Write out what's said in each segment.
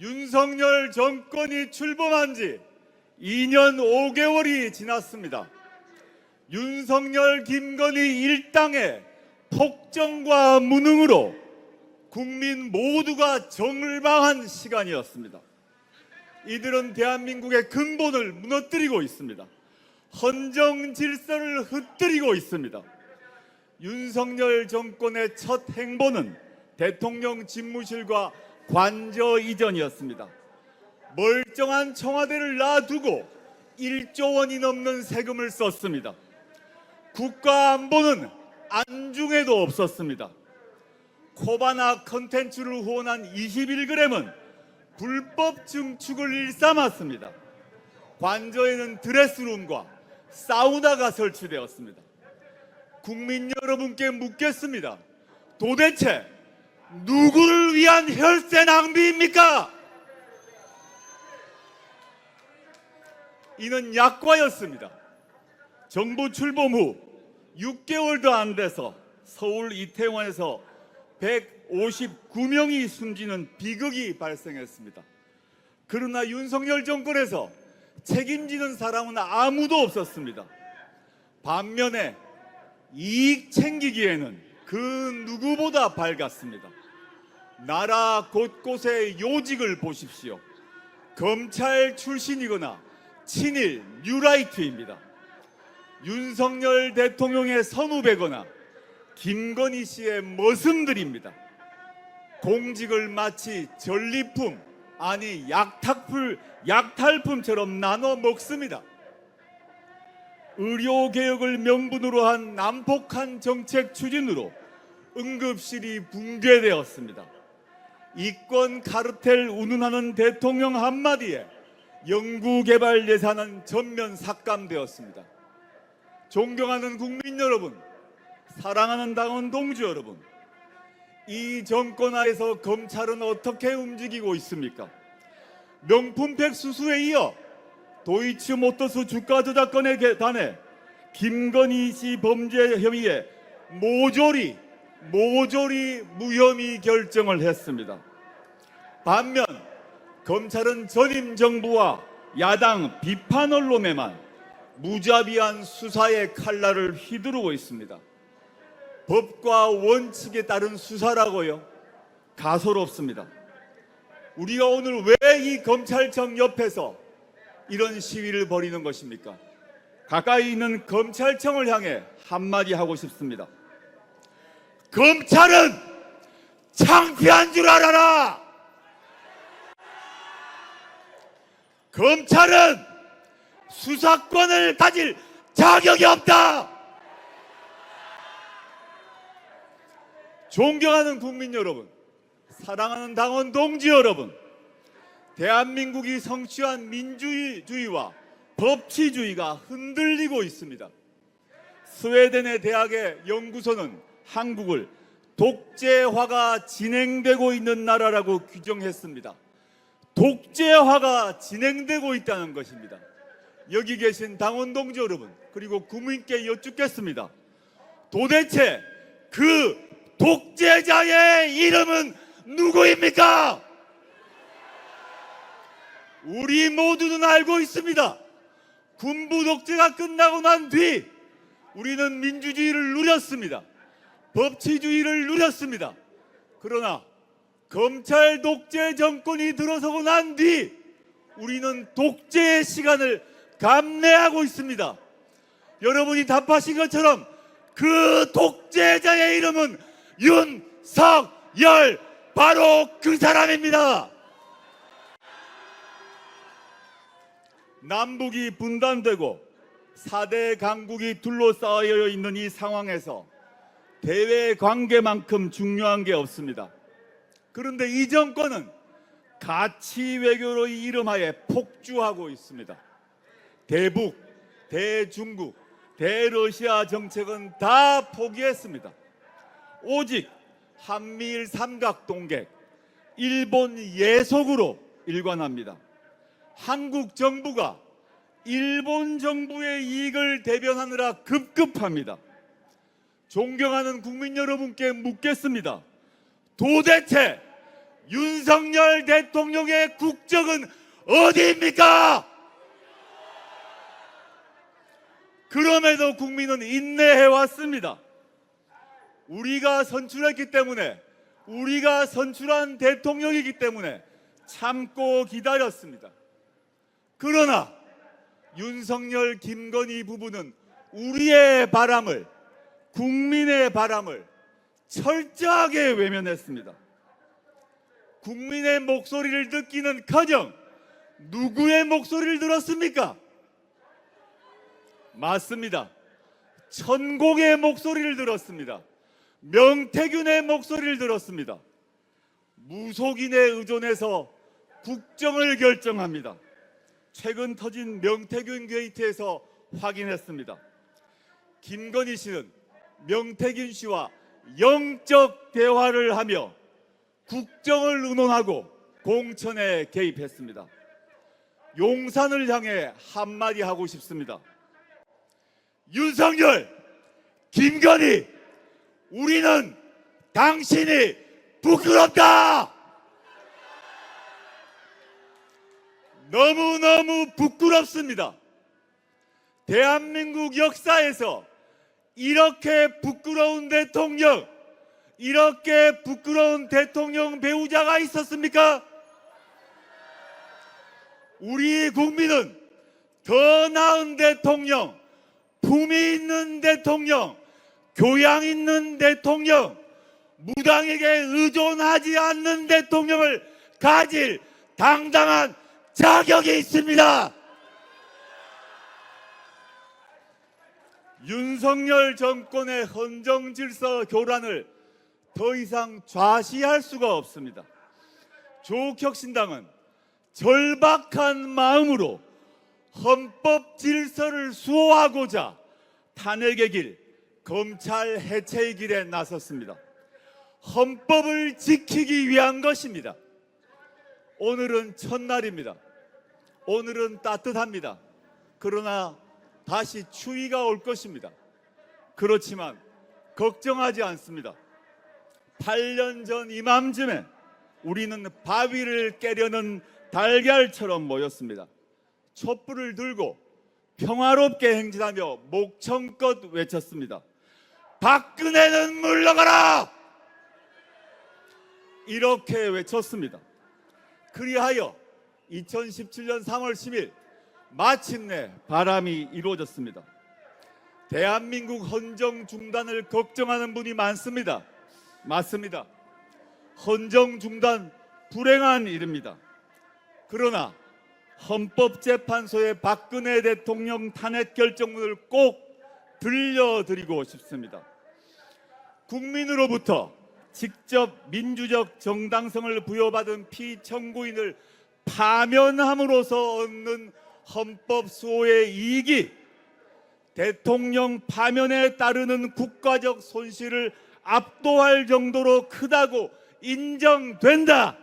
윤석열 정권이 출범한 지 2년 5개월이 지났습니다. 윤석열 김건희 일당의 폭정과 무능으로 국민 모두가 절망한 시간이었습니다. 이들은 대한민국의 근본을 무너뜨리고 있습니다. 헌정 질서를 흩뜨리고 있습니다. 윤석열 정권의 첫 행보는 대통령 집무실과 관저 이전이었습니다. 멀쩡한 청와대를 놔두고 1조 원이 넘는 세금을 썼습니다. 국가 안보는 안중에도 없었습니다. 코바나 컨텐츠를 후원한 21g은 불법 증축을 일삼았습니다. 관저에는 드레스룸과 사우나가 설치되었습니다. 국민 여러분께 묻겠습니다. 도대체 누구를 위한 혈세 낭비입니까? 이는 약과였습니다. 정부 출범 후 6개월도 안 돼서 서울 이태원에서 159명이 숨지는 비극이 발생했습니다. 그러나 윤석열 정권에서 책임지는 사람은 아무도 없었습니다. 반면에 이익 챙기기에는 그 누구보다 밝았습니다. 나라 곳곳의 요직을 보십시오. 검찰 출신이거나 친일 뉴라이트입니다. 윤석열 대통령의 선후배거나 김건희 씨의 머슴들입니다. 공직을 마치 전리품 아니 약탈품처럼 나눠 먹습니다. 의료개혁을 명분으로 한 난폭한 정책 추진으로 응급실이 붕괴되었습니다. 이권 카르텔 운운하는 대통령 한마디에 연구개발 예산은 전면 삭감되었습니다. 존경하는 국민 여러분, 사랑하는 당원 동지 여러분, 이 정권 하에서 검찰은 어떻게 움직이고 있습니까? 명품백 수수에 이어 도이치모터스 주가 조작건에 단해 김건희 씨 범죄 혐의에 모조리 무혐의 결정을 했습니다. 반면 검찰은 전임 정부와 야당 비판 언론에만 무자비한 수사의 칼날을 휘두르고 있습니다. 법과 원칙에 따른 수사라고요? 가소롭습니다. 우리가 오늘 왜 이 검찰청 옆에서 이런 시위를 벌이는 것입니까? 가까이 있는 검찰청을 향해 한마디 하고 싶습니다. 검찰은 창피한 줄 알아라! 검찰은 수사권을 가질 자격이 없다! 존경하는 국민 여러분, 사랑하는 당원 동지 여러분, 대한민국이 성취한 민주주의와 법치주의가 흔들리고 있습니다. 스웨덴의 대학의 연구소는 한국을 독재화가 진행되고 있는 나라라고 규정했습니다. 독재화가 진행되고 있다는 것입니다. 여기 계신 당원 동지 여러분, 그리고 국민께 여쭙겠습니다. 도대체 그 독재자의 이름은 누구입니까? 우리 모두는 알고 있습니다. 군부 독재가 끝나고 난 뒤 우리는 민주주의를 누렸습니다. 법치주의를 누렸습니다. 그러나 검찰 독재 정권이 들어서고 난 뒤 우리는 독재의 시간을 감내하고 있습니다. 여러분이 답하신 것처럼 그 독재자의 이름은 윤석열, 바로 그 사람입니다. 남북이 분단되고 4대 강국이 둘러싸여 있는 이 상황에서 대외 관계만큼 중요한 게 없습니다. 그런데 이 정권은 가치 외교로 이름하에 폭주하고 있습니다. 대북, 대중국, 대러시아 정책은 다 포기했습니다. 오직 한미일 삼각동객, 일본 예속으로 일관합니다. 한국 정부가 일본 정부의 이익을 대변하느라 급급합니다. 존경하는 국민 여러분께 묻겠습니다. 도대체 윤석열 대통령의 국적은 어디입니까? 그럼에도 국민은 인내해 왔습니다. 우리가 선출했기 때문에, 우리가 선출한 대통령이기 때문에 참고 기다렸습니다. 그러나 윤석열, 김건희 부부는 우리의 바람을, 국민의 바람을 철저하게 외면했습니다. 국민의 목소리를 듣기는 커녕 누구의 목소리를 들었습니까? 맞습니다. 천공의 목소리를 들었습니다. 명태균의 목소리를 들었습니다. 무속인에 의존해서 국정을 결정합니다. 최근 터진 명태균 게이트에서 확인했습니다. 김건희 씨는 명태균 씨와 영적 대화를 하며 국정을 의논하고 공천에 개입했습니다. 용산을 향해 한마디 하고 싶습니다. 윤석열, 김건희, 우리는 당신이 부끄럽다! 너무너무 부끄럽습니다. 대한민국 역사에서 이렇게 부끄러운 대통령, 이렇게 부끄러운 대통령 배우자가 있었습니까? 우리 국민은 더 나은 대통령, 품위 있는 대통령, 교양 있는 대통령, 무당에게 의존하지 않는 대통령을 가질 당당한 자격이 있습니다. 윤석열 정권의 헌정질서 교란을 더 이상 좌시할 수가 없습니다. 조국혁신당은 절박한 마음으로 헌법 질서를 수호하고자 탄핵의 길, 검찰 해체의 길에 나섰습니다. 헌법을 지키기 위한 것입니다. 오늘은 첫날입니다. 오늘은 따뜻합니다. 그러나 다시 추위가 올 것입니다. 그렇지만 걱정하지 않습니다. 8년 전 이맘쯤에 우리는 바위를 깨려는 달걀처럼 모였습니다. 촛불을 들고 평화롭게 행진하며 목청껏 외쳤습니다. 박근혜는 물러가라! 이렇게 외쳤습니다. 그리하여 2017년 3월 10일 마침내 바람이 이루어졌습니다. 대한민국 헌정 중단을 걱정하는 분이 많습니다. 맞습니다. 헌정 중단 불행한 일입니다. 그러나 헌법재판소의 박근혜 대통령 탄핵 결정문을 꼭 들려드리고 싶습니다. 국민으로부터 직접 민주적 정당성을 부여받은 피청구인을 파면함으로써 얻는 헌법 수호의 이익이 대통령 파면에 따르는 국가적 손실을 압도할 정도로 크다고 인정된다.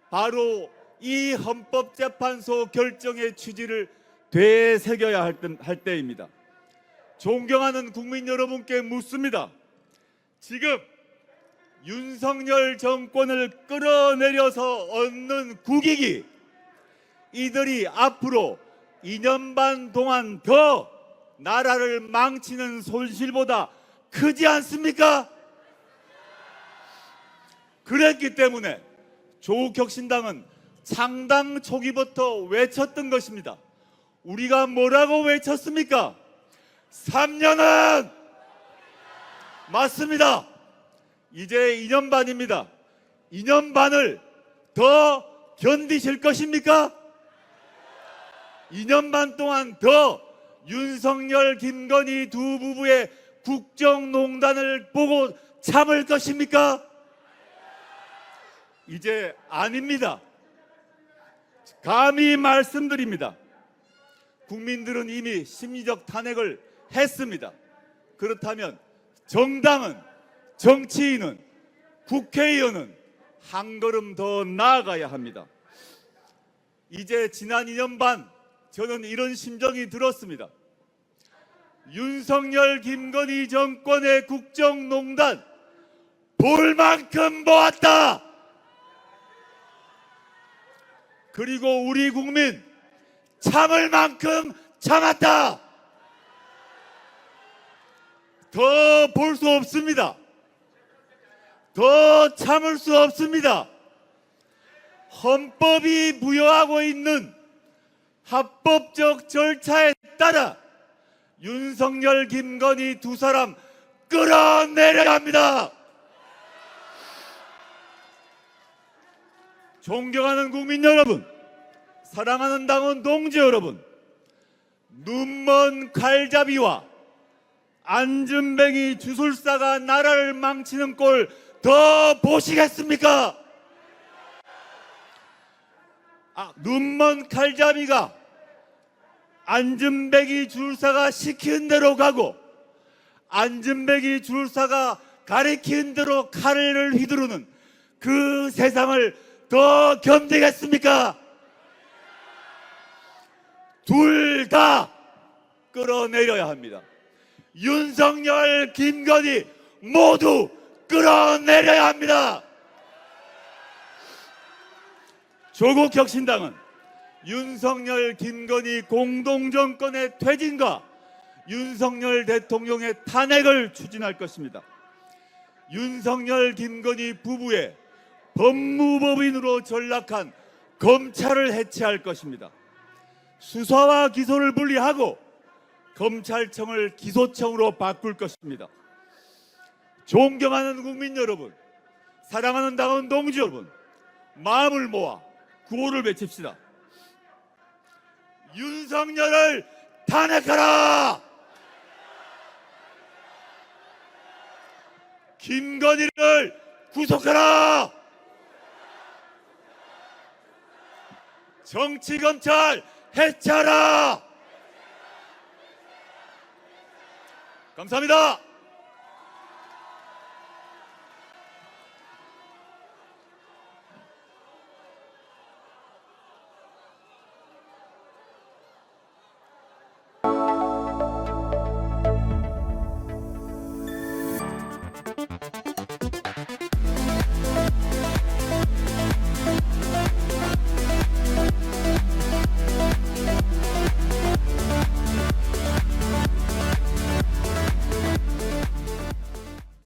바로 이 헌법재판소 결정의 취지를 되새겨야 할 때입니다. 존경하는 국민 여러분께 묻습니다. 지금 윤석열 정권을 끌어내려서 얻는 국익이 이들이 앞으로 2년 반 동안 더 나라를 망치는 손실보다 크지 않습니까? 그랬기 때문에 조국혁신당은 창당 초기부터 외쳤던 것입니다. 우리가 뭐라고 외쳤습니까? 3년은 맞습니다. 이제 2년 반입니다. 2년 반을 더 견디실 것입니까? 2년 반 동안 더 윤석열, 김건희 두 부부의 국정농단을 보고 참을 것입니까? 이제 아닙니다. 감히 말씀드립니다. 국민들은 이미 심리적 탄핵을 했습니다. 그렇다면 정당은, 정치인은, 국회의원은 한 걸음 더 나아가야 합니다. 이제 지난 2년 반 저는 이런 심정이 들었습니다. 윤석열, 김건희 정권의 국정농단 볼 만큼 모았다. 그리고 우리 국민 참을 만큼 참았다. 더 볼 수 없습니다. 더 참을 수 없습니다. 헌법이 부여하고 있는 합법적 절차에 따라 윤석열, 김건희 두 사람 끌어내려야 합니다. 존경하는 국민 여러분, 사랑하는 당원 동지 여러분, 눈먼 칼잡이와 안진뱅이 주술사가 나라를 망치는 꼴 더 보시겠습니까? 눈먼 칼잡이가 안진뱅이 주술사가 시키는 대로 가고 안진뱅이 주술사가 가리키는 대로 칼을 휘두르는 그 세상을 더 견디겠습니까? 둘 다 끌어내려야 합니다. 윤석열, 김건희 모두 끌어내려야 합니다. 조국혁신당은 윤석열, 김건희 공동정권의 퇴진과 윤석열 대통령의 탄핵을 추진할 것입니다. 윤석열, 김건희 부부의 법무법인으로 전락한 검찰을 해체할 것입니다. 수사와 기소를 분리하고 검찰청을 기소청으로 바꿀 것입니다. 존경하는 국민 여러분, 사랑하는 당원 동지 여러분, 마음을 모아 구호를 외칩시다. 윤석열을 탄핵하라! 김건희를 구속하라! 정치검찰 해체하라! 감사합니다.